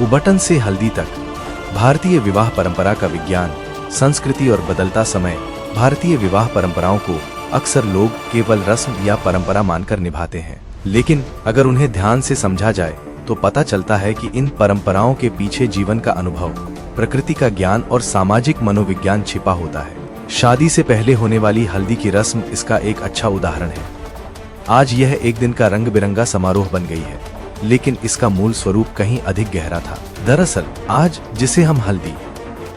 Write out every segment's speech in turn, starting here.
उबटन से हल्दी तक, भारतीय विवाह परंपरा का विज्ञान, संस्कृति और बदलता समय। भारतीय विवाह परंपराओं को अक्सर लोग केवल रस्म या परंपरा मानकर निभाते हैं, लेकिन अगर उन्हें ध्यान से समझा जाए तो पता चलता है कि इन परंपराओं के पीछे जीवन का अनुभव, प्रकृति का ज्ञान और सामाजिक मनोविज्ञान छिपा होता है। शादी से पहले होने वाली हल्दी की रस्म इसका एक अच्छा उदाहरण है। आज यह एक दिन का रंग बिरंगा समारोह बन गई है, लेकिन इसका मूल स्वरूप कहीं अधिक गहरा था। दरअसल आज जिसे हम हल्दी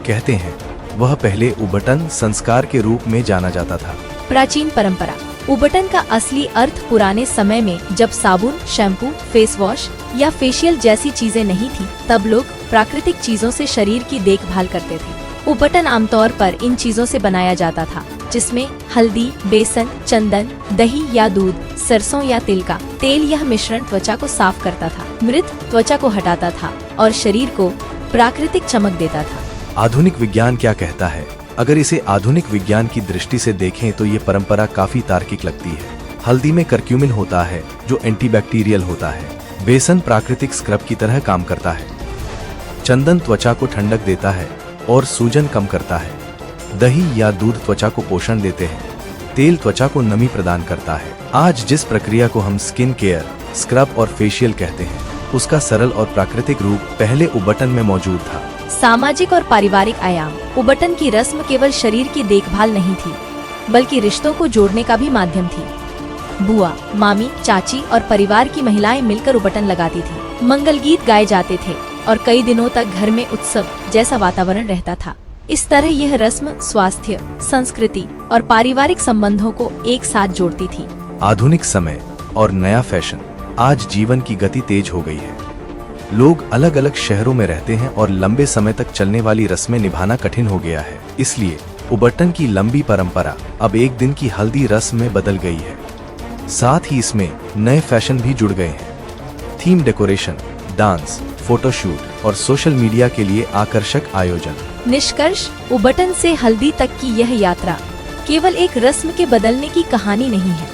कहते हैं, वह पहले उबटन संस्कार के रूप में जाना जाता था। प्राचीन परंपरा। उबटन का असली अर्थ पुराने समय में जब साबुन, शैम्पू, फेस वॉश या फेशियल जैसी चीजें नहीं थी, तब लोग प्राकृतिक चीजों से शरीर की देखभाल करते थे। उबटन आमतौर पर इन चीजों से बनाया जाता था, जिसमें हल्दी, बेसन, चंदन, दही या दूध, सरसों या तिल का तेल। यह मिश्रण त्वचा को साफ करता था, मृत त्वचा को हटाता था और शरीर को प्राकृतिक चमक देता था। आधुनिक विज्ञान क्या कहता है? अगर इसे आधुनिक विज्ञान की दृष्टि से देखें तो ये परंपरा काफी तार्किक लगती है। हल्दी में करक्यूमिन होता है जो एंटीबैक्टीरियल होता है। बेसन प्राकृतिक स्क्रब की तरह काम करता है। चंदन त्वचा को ठंडक देता है और सूजन कम करता है। दही या दूध त्वचा को पोषण देते हैं। तेल त्वचा को नमी प्रदान करता है। आज जिस प्रक्रिया को हम स्किन केयर, स्क्रब और फेशियल कहते हैं, उसका सरल और प्राकृतिक रूप पहले उबटन में मौजूद था। सामाजिक और पारिवारिक आयाम। उबटन की रस्म केवल शरीर की देखभाल नहीं थी, बल्कि रिश्तों को जोड़ने का भी माध्यम थी। बुआ, मामी, चाची और परिवार की महिलाएं मिलकर उबटन लगाती थी। मंगल गीत गाए जाते थे और कई दिनों तक घर में उत्सव जैसा वातावरण रहता था। इस तरह यह रस्म स्वास्थ्य, संस्कृति और पारिवारिक संबंधों को एक साथ जोड़ती थी। आधुनिक समय और नया फैशन। आज जीवन की गति तेज हो गई है। लोग अलग अलग शहरों में रहते हैं और लंबे समय तक चलने वाली रस्में निभाना कठिन हो गया है। इसलिए उबटन की लंबी परंपरा अब एक दिन की हल्दी रस्म में बदल गई है। साथ ही इसमें नए फैशन भी जुड़ गए हैं। थीम डेकोरेशन, डांस, फोटोशूट और सोशल मीडिया के लिए आकर्षक आयोजन। निष्कर्ष, उबटन से हल्दी तक की यह यात्रा केवल एक रस्म के बदलने की कहानी नहीं है।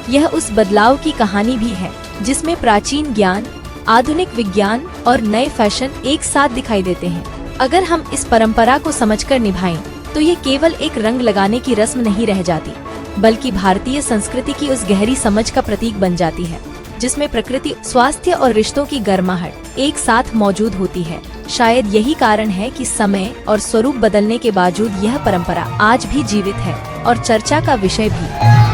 यह उस बदलाव की कहानी भी है जिसमें प्राचीन ज्ञान, आधुनिक विज्ञान और नए फैशन एक साथ दिखाई देते हैं। अगर हम इस परंपरा को समझकर निभाएं, तो ये केवल एक रंग लगाने की रस्म नहीं रह जाती, बल्कि भारतीय संस्कृति की उस गहरी समझ का प्रतीक बन जाती है, जिसमें प्रकृति, स्वास्थ्य और रिश्तों की गर्माहट एक साथ मौजूद होती है। शायद यही कारण है कि समय और स्वरूप बदलने के बावजूद यह परंपरा आज भी जीवित है और चर्चा का विषय भी।